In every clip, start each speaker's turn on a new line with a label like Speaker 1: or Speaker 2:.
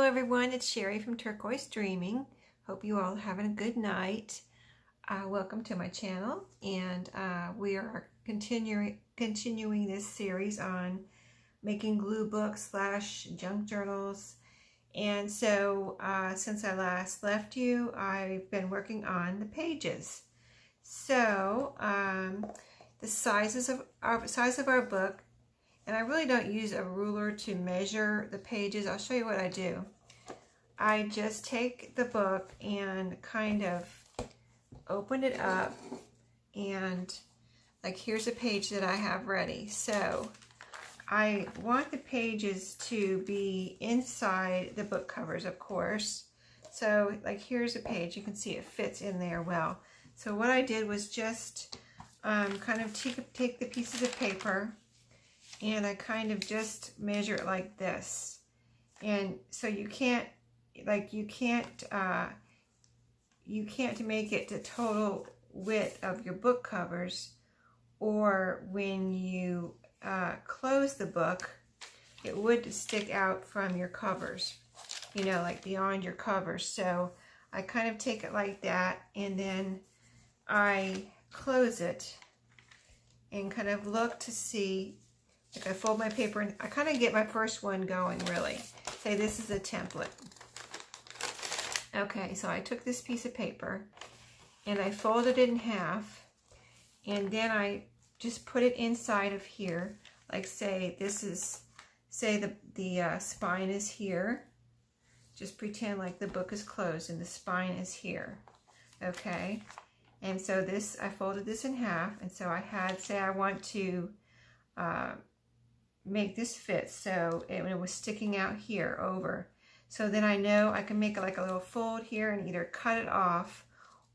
Speaker 1: everyone, it's Sheree from Turquoise Dreaming. Hope you all are having a good night. Welcome to my channel, and we are continuing this series on making glue books / junk journals. And so since I last left you, I've been working on the pages. So the size of our book. And I really don't use a ruler to measure the pages. I'll show you what I do. I just take the book and kind of open it up, and like here's a page that I have ready. So I want the pages to be inside the book covers, of course. So like here's a page, you can see it fits in there well. So what I did was just kind of take the pieces of paper, and I kind of just measure it like this. And so you can't make it the total width of your book covers, or when you close the book, it would stick out from your covers, you know, like beyond your covers. So I kind of take it like that, and then I close it and kind of look to see. Like I fold my paper and I kind of get my first one going, really. Say this is a template. Okay, so I took this piece of paper and I folded it in half, and then I just put it inside of here. Like say this is, say the spine is here. Just pretend like the book is closed and the spine is here. Okay, and so this, I folded this in half, and so I had, say I want to make this fit so it was sticking out here over. So then I know I can make like a little fold here and either cut it off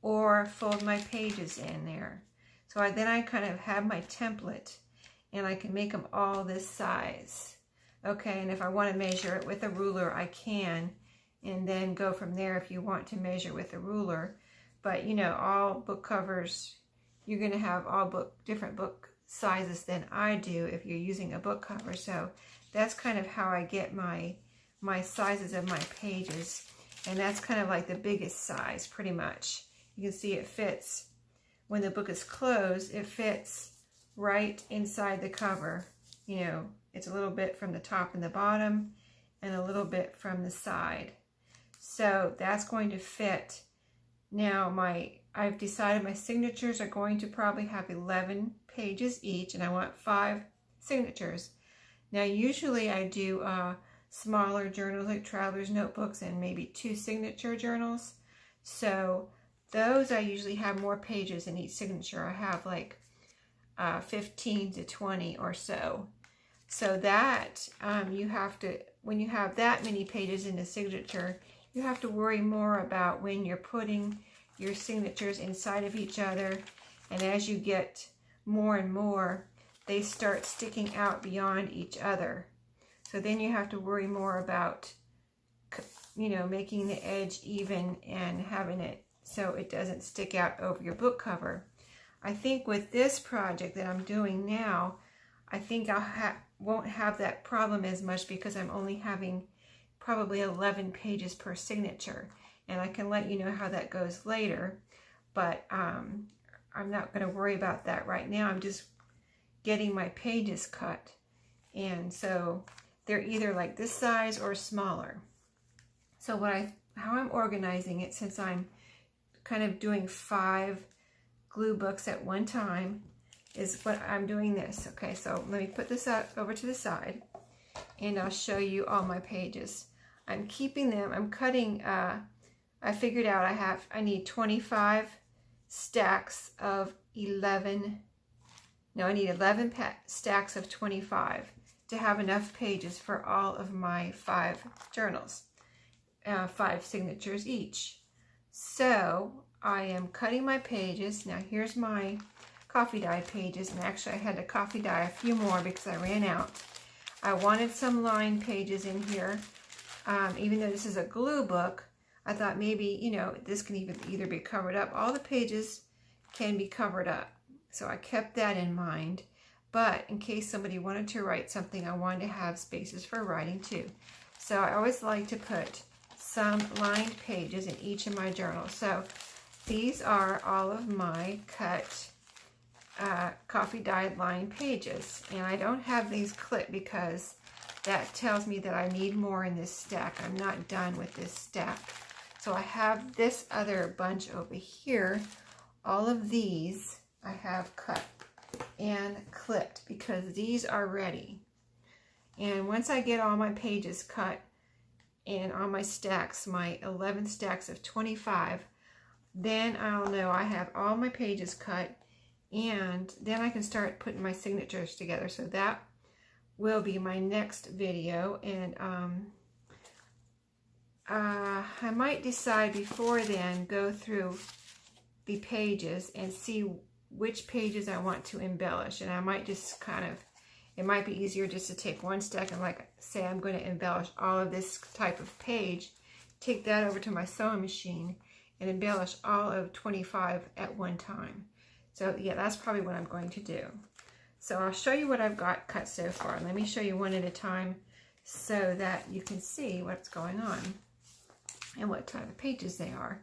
Speaker 1: or fold my pages in there. So then I kind of have my template, and I can make them all this size. Okay, and if I want to measure it with a ruler, I can, and then go from there if you want to measure with a ruler. But you know, all book covers, you're going to have all different book sizes than I do if you're using a book cover. So that's kind of how I get my sizes of my pages, and that's kind of like the biggest size pretty much. You can see it fits, when the book is closed, it fits right inside the cover. You know, it's a little bit from the top and the bottom and a little bit from the side. So that's going to fit. Now I've decided my signatures are going to probably have 11 pages each, and I want 5 signatures. Now usually I do smaller journals like traveler's notebooks and maybe 2 signature journals. So those I usually have more pages in each signature. I have like 15 to 20 or so. So that you have to, when you have that many pages in a signature, you have to worry more about when you're putting your signatures inside of each other, and as you get more and more, they start sticking out beyond each other. So then you have to worry more about, you know, making the edge even and having it so it doesn't stick out over your book cover. I think with this project that I'm doing now, I think I won't have that problem as much, because I'm only having probably 11 pages per signature, and I can let you know how that goes later. But I'm not going to worry about that right now. I'm just getting my pages cut, and so they're either like this size or smaller. So how I'm organizing it, since I'm kind of doing 5 glue books at one time, is what I'm doing this. Okay, so let me put this over to the side, and I'll show you all my pages. I'm keeping them, I'm cutting, I figured out I need 25 stacks of 11, no, I need 11 stacks of 25 to have enough pages for all of my 5 journals, 5 signatures each. So I am cutting my pages. Now here's my coffee dye pages, and actually I had to coffee dye a few more because I ran out. I wanted some line pages in here. Even though this is a glue book, I thought maybe, you know, this can either be covered up. All the pages can be covered up. So I kept that in mind. But in case somebody wanted to write something, I wanted to have spaces for writing too. So I always like to put some lined pages in each of my journals. So these are all of my cut coffee dyed lined pages. And I don't have these clipped because that tells me that I need more in this stack. I'm not done with this stack. So I have this other bunch over here. All of these I have cut and clipped because these are ready. And once I get all my pages cut and on my stacks, my 11 stacks of 25, then I'll know I have all my pages cut, and then I can start putting my signatures together. So that will be my next video, and I might decide before then, go through the pages and see which pages I want to embellish. And I might just kind of, it might be easier just to take one stack and, like, say I'm going to embellish all of this type of page, take that over to my sewing machine and embellish all of 25 at one time. So yeah, that's probably what I'm going to do. So I'll show you what I've got cut so far. Let me show you one at a time so that you can see what's going on and what type of pages they are.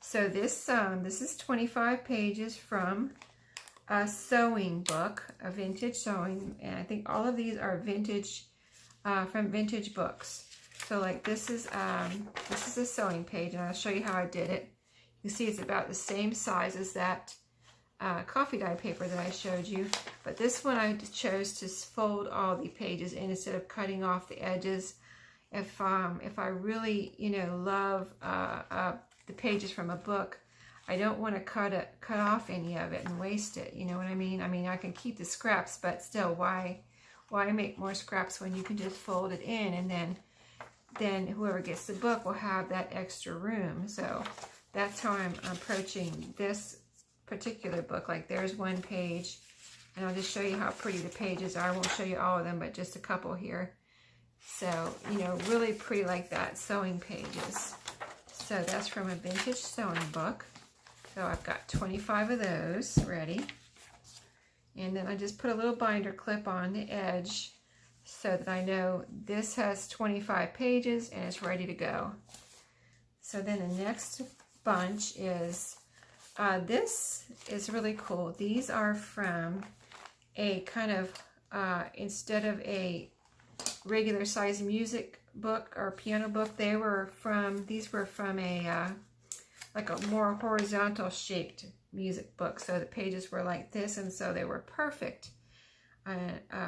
Speaker 1: So this is 25 pages from a sewing book, a vintage sewing, and I think all of these are vintage, from vintage books. So like this is a sewing page, and I'll show you how I did it. You can see it's about the same size as that coffee dye paper that I showed you, but this one I chose to fold all the pages in instead of cutting off the edges. If I really, you know, love the pages from a book, I don't want to cut off any of it and waste it. You know what I mean? I mean, I can keep the scraps, but still, why make more scraps when you can just fold it in, and then whoever gets the book will have that extra room. So that's how I'm approaching this particular book. Like, there's one page, and I'll just show you how pretty the pages are. I won't show you all of them, but just a couple here. So, you know, really pretty like that, sewing pages. So that's from a vintage sewing book. So I've got 25 of those ready. And then I just put a little binder clip on the edge so that I know this has 25 pages and it's ready to go. So then the next bunch is, this is really cool. These are from a kind of, instead of a regular size music book or piano book, these were from a like a more horizontal shaped music book. So the pages were like this, and so they were perfect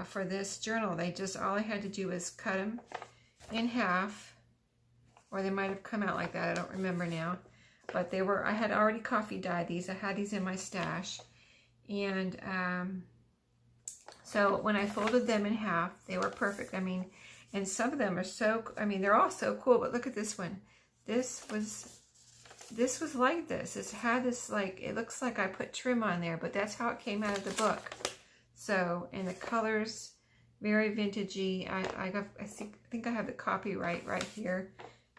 Speaker 1: for this journal. All I had to do was cut them in half, or they might have come out like that, I don't remember now. But I had already coffee dyed these. I had these in my stash, and so when I folded them in half, they were perfect. I mean, and some of them are so, I mean, they're all so cool, but look at this one. This was like this. It had this, like, it looks like I put trim on there, but that's how it came out of the book. So, and the colors, very vintagey. I think I have the copyright right here,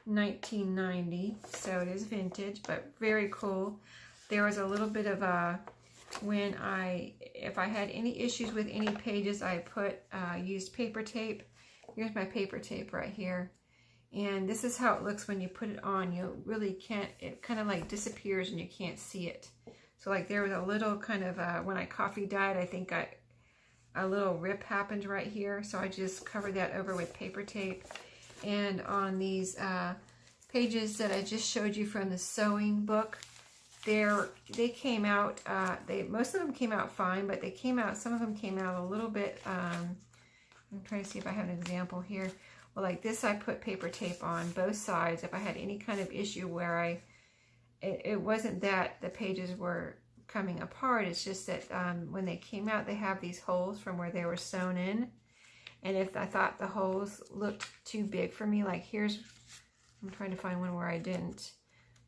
Speaker 1: 1990. So it is vintage, but very cool. There was a little bit of a, if I had any issues with any pages, I used paper tape. Here's my paper tape right here. And this is how it looks when you put it on. You really can't, it kind of like disappears and you can't see it. So like there was a little kind of, when I coffee dyed, I think a little rip happened right here. So I just covered that over with paper tape. And on these pages that I just showed you from the sewing book, they came out, most of them came out fine, but some of them came out a little bit, I'm trying to see if I have an example here. Well, like this, I put paper tape on both sides. If I had any kind of issue where it wasn't that the pages were coming apart, it's just that when they came out, they have these holes from where they were sewn in. And if I thought the holes looked too big for me, like I'm trying to find one where I didn't.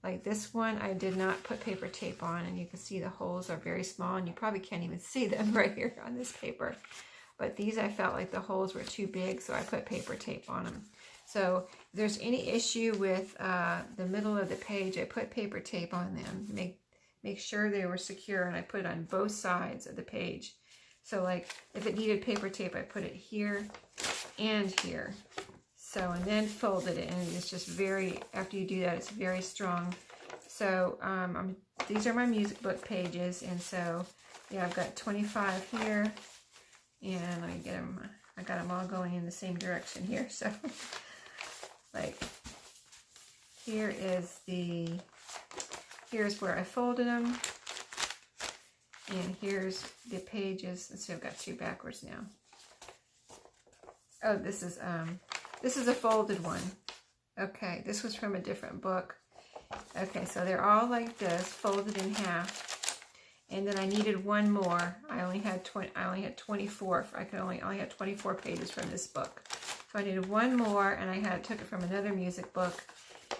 Speaker 1: Like this one, I did not put paper tape on, and you can see the holes are very small, and you probably can't even see them right here on this paper. But these, I felt like the holes were too big, so I put paper tape on them. So if there's any issue with the middle of the page, I put paper tape on them, make sure they were secure, and I put it on both sides of the page. So like if it needed paper tape, I put it here and here. So, and then folded it, and it's just very, after you do that, it's very strong. So, these are my music book pages, and so, yeah, I've got 25 here, and let me get them, I got them all going in the same direction here, so, like, here's where I folded them, and here's the pages. Let's see, I've got two backwards now. Oh, this is a folded one. Okay, this was from a different book. Okay, so they're all like this, folded in half. And then I needed one more. I only had 24. I only had 24 pages from this book. So I needed one more, and I took it from another music book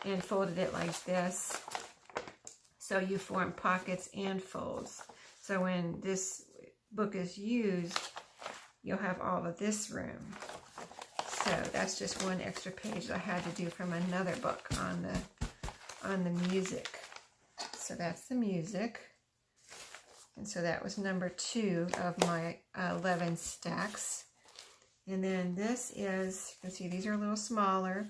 Speaker 1: and folded it like this. So you form pockets and folds. So when this book is used, you'll have all of this room. So that's just one extra page that I had to do from another book on the music. So that's the music. And so that was number 2 of my 11 stacks. And then this is, you can see these are a little smaller.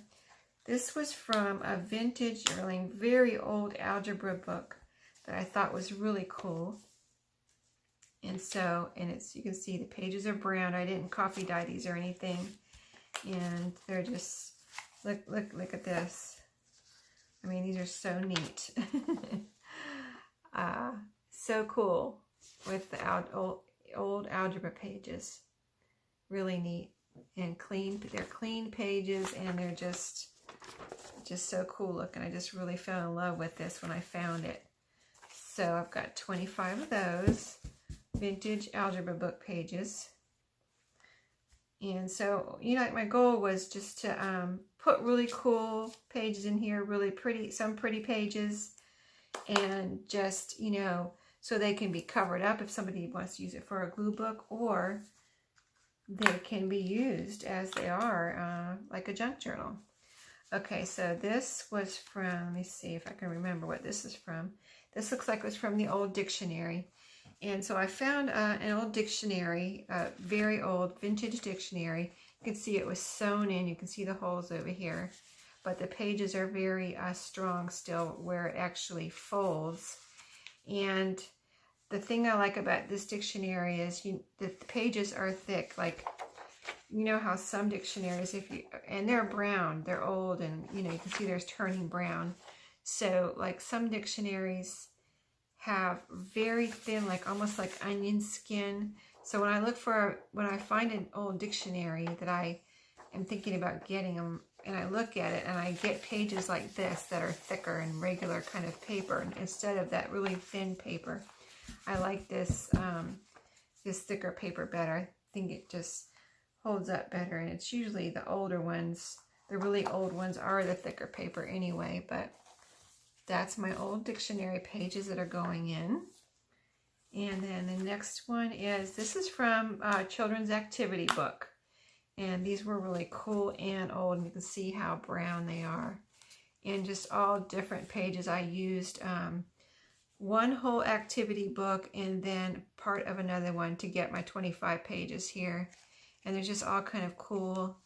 Speaker 1: This was from a vintage, very old algebra book that I thought was really cool. And so, you can see the pages are brown. I didn't coffee dye these or anything. And they're just, look at this. I mean, these are so neat. So cool with the old algebra pages. Really neat and clean. They're clean pages, and they're just so cool looking. I just really fell in love with this when I found it. So I've got 25 of those vintage algebra book pages. And so, you know, my goal was just to put really cool pages in here, really pretty, some pretty pages, and just, you know, so they can be covered up if somebody wants to use it for a glue book, or they can be used as they are, like a junk journal. Okay, so this was from, let me see if I can remember what this is from. This looks like it was from the old dictionary. And so I found an old dictionary, a very old vintage dictionary. You can see it was sewn in. You can see the holes over here. But the pages are very strong still, where it actually folds. And the thing I like about this dictionary is the pages are thick. Like, you know how some dictionaries, and they're brown, they're old, and you know, you can see there's turning brown. So like some dictionaries have very thin, like almost like onion skin. So when I find an old dictionary that I am thinking about getting them, and I look at it and I get pages like this that are thicker and regular kind of paper instead of that really thin paper. I like this this thicker paper better. I think it just holds up better, and it's usually the older ones, the really old ones are the thicker paper anyway, but that's my old dictionary pages that are going in. And then the next one is, this is from a children's activity book. And these were really cool and old, and you can see how brown they are. And just all different pages. I used one whole activity book and then part of another one to get my 25 pages here. And there's just all kind of cool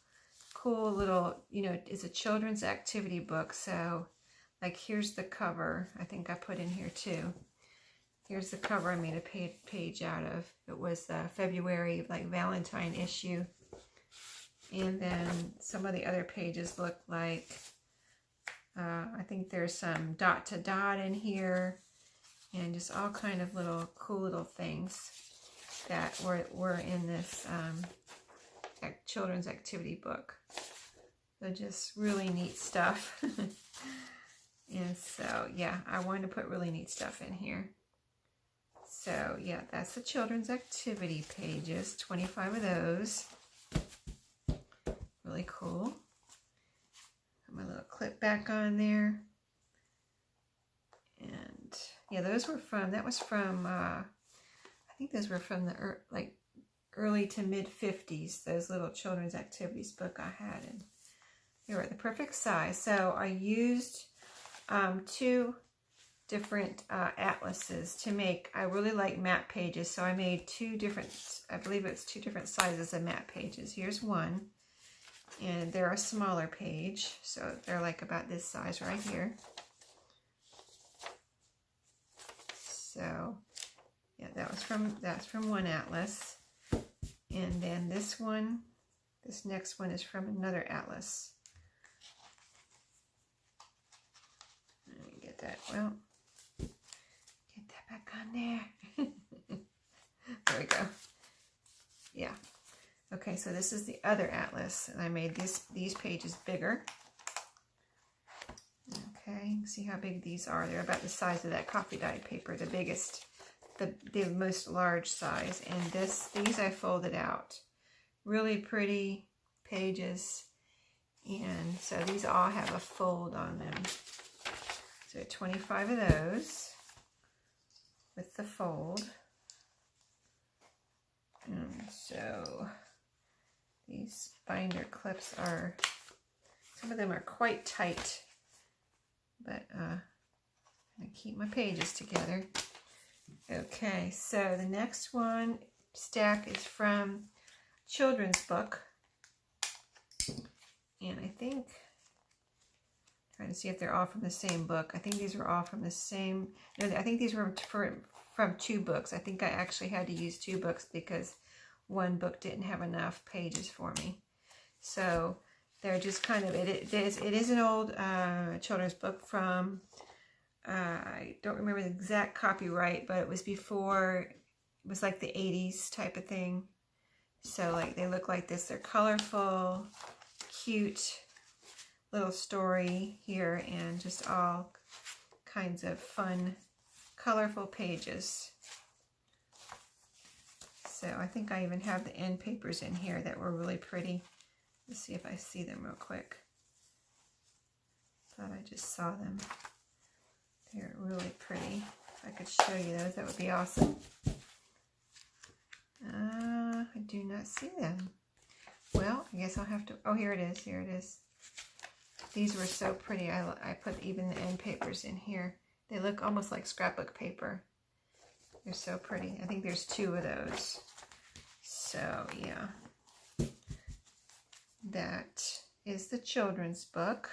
Speaker 1: little, you know, it's a children's activity book. So like, here's the cover. I think I put in here too. Here's the cover I made a page out of. It was the February, like, Valentine issue. And then some of the other pages look like, I think there's some dot to dot in here. And just all kind of little, cool little things that were in this children's activity book. So just really neat stuff. And so, yeah, I wanted to put really neat stuff in here. So, yeah, that's the children's activity pages. 25 of those. Really cool. Put my little clip back on there. And, yeah, those were from, that was from, I think those were from the, like, early to mid-50s. Those little children's activities book I had. And they were the perfect size. So, I used 2 different atlases to make. I really like map pages, so I made 2 different, I believe it's 2 different sizes of map pages. Here's one, And they're a smaller page, so they're like about this size right here. So yeah, that's from one atlas. And then this next one is from another atlas. Let me get that, well, get that back on there. There we go. Yeah. Okay, so this is the other atlas, and I made these pages bigger. Okay, see how big these are. They're about the size of that coffee dyed paper, the biggest, the most large size. And these I folded out. Really pretty pages. And so these all have a fold on them. So 25 of those with the fold. And so these binder clips are, some of them are quite tight, but I'm going to keep my pages together. Okay, so the next one stack is from children's book. And I think, trying to see if they're all from the same book. I think these were all from the same, no, I think these were from two books. I think I actually had to use two books because one book didn't have enough pages for me. So they're just kind of, it is an old children's book from, I don't remember the exact copyright, but it was before, it was like the 80s type of thing. So like they look like this. They're colorful, cute little story here, and just all kinds of fun, colorful pages. So I think I even have the end papers in here that were really pretty. Let's see if I see them real quick. Thought I just saw them. They're really pretty. If I could show you those, that would be awesome. I do not see them. Well, I guess I'll have to, oh, here it is, here it is. These were so pretty. I put even the end papers in here. They look almost like scrapbook paper. They're so pretty. I think there's two of those. So, yeah. That is the children's book.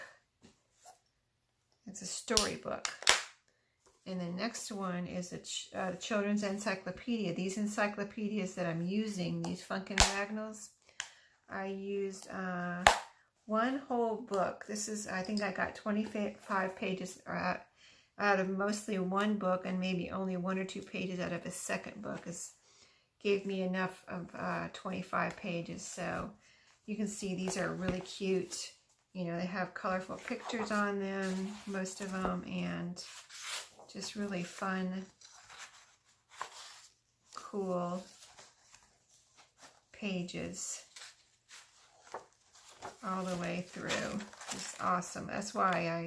Speaker 1: It's a storybook. And the next one is a children's encyclopedia. These encyclopedias that I'm using, these Funkin' Ragnalls, I used one whole book. This is, I think I got 25 pages out of mostly one book, and maybe only 1 or 2 pages out of a second book. Gave me enough of 25 pages. So you can see these are really cute. You know, they have colorful pictures on them, most of them, and just really fun, cool pages all the way through. Just awesome. That's why I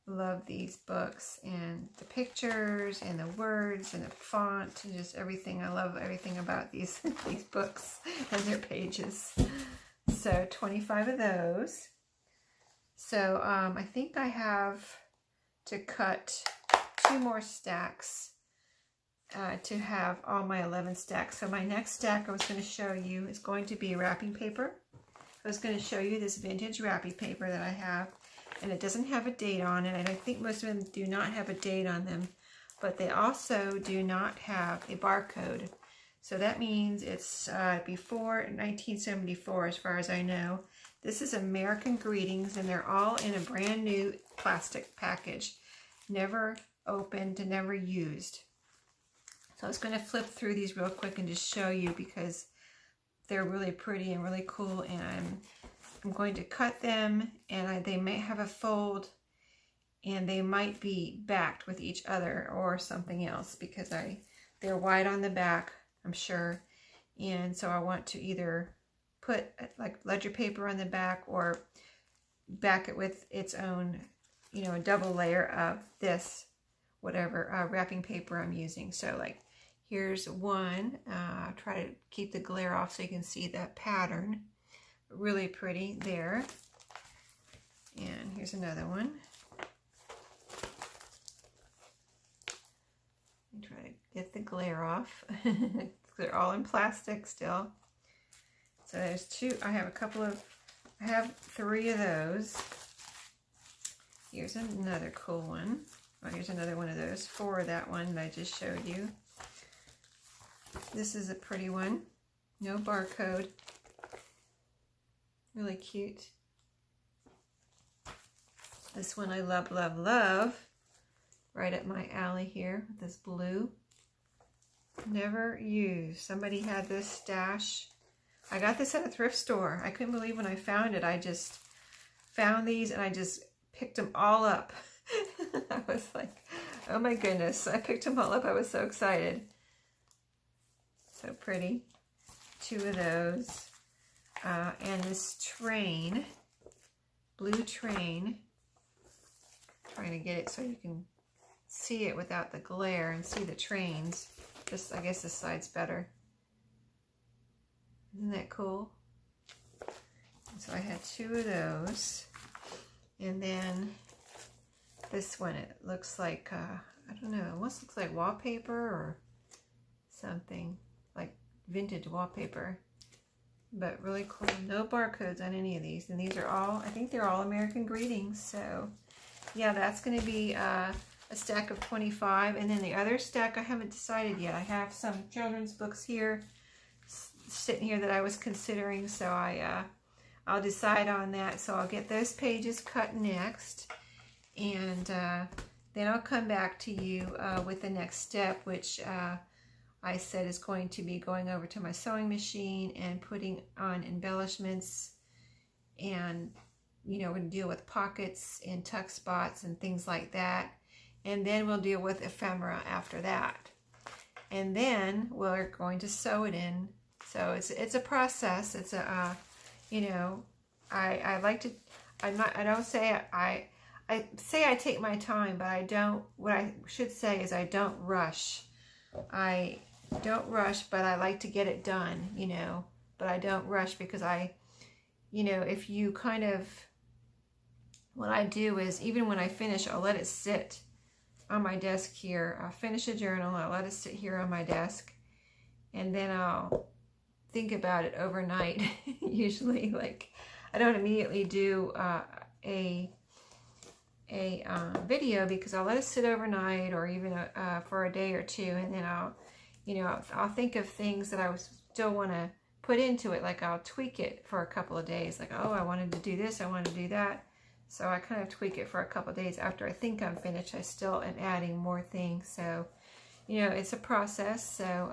Speaker 1: love these books, and the pictures and the words and the font and just everything. I love everything about these books and their pages. So 25 of those. So I think I have to cut 2 more stacks to have all my 11 stacks. So my next stack I was going to show you is going to be wrapping paper. I was going to show you this vintage wrapping paper that I have, and it doesn't have a date on it, and I think most of them do not have a date on them, but they also do not have a barcode. So that means it's before 1974 as far as I know. This is American Greetings, and they're all in a brand new plastic package. Never opened and never used. So I was going to flip through these real quick and just show you because they're really pretty and really cool, and I'm going to cut them, and they may have a fold, and they might be backed with each other or something else because they're wide on the back, I'm sure, and so I want to either put like ledger paper on the back or back it with its own, you know, a double layer of this, whatever wrapping paper I'm using. So like here's one. Try to keep the glare off so you can see that pattern. Really pretty there. And here's another one. Try to get the glare off. They're all in plastic still. So there's 2. I I have 3 of those. Here's another cool one. Oh, here's another one of those. 4 of that one that I just showed you. This is a pretty one. No barcode. Really cute. This one I love, love, love. Right up my alley here with this blue. Never used. Somebody had this stash. I got this at a thrift store. I couldn't believe when I found it. I just found these and I just picked them all up. I was like, oh my goodness. I picked them all up. I was so excited. So pretty. 2 of those. And this train. Blue train. Trying to get it so you can see it without the glare and see the trains. Just, I guess this side's better. Isn't that cool? So I had 2 of those. And then this one, it looks like, I don't know, it almost looks like wallpaper or something. Like vintage wallpaper. But really cool. No barcodes on any of these. And these are all, I think they're all American Greetings. So yeah, that's going to be a stack of 25. And then the other stack I haven't decided yet. I have some children's books here, sitting here that I was considering. So I'll decide on that. So I'll get those pages cut next. And then I'll come back to you with the next step, which I said is going to be going over to my sewing machine and putting on embellishments, and you know, we're going to deal with pockets and tuck spots and things like that, and then we'll deal with ephemera after that, and then we're going to sew it in. So it's a process. It's a you know, I like to, I don't say I say I take my time, but I don't. What I should say is I don't rush. I don't rush, but I like to get it done, you know, but I don't rush because you know, if you kind of, what I do is even when I finish, I'll let it sit on my desk here. I'll finish a journal, I'll let it sit here on my desk, and then I'll think about it overnight. Usually, like, I don't immediately do a video because I'll let it sit overnight or even for a day or 2, and then I'll think of things that I still want to put into it. Like I'll tweak it for a couple of days. Like, oh, I wanted to do this, I wanted to do that. So I kind of tweak it for a couple of days. After I think I'm finished, I still am adding more things. So, you know, it's a process. So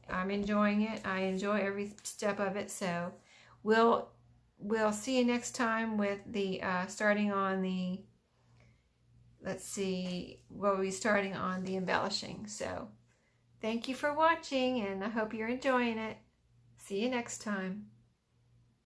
Speaker 1: I'm enjoying it. I enjoy every step of it. So we'll see you next time with the starting on the, let's see, we'll be starting on the embellishing. So thank you for watching, and I hope you're enjoying it. See you next time.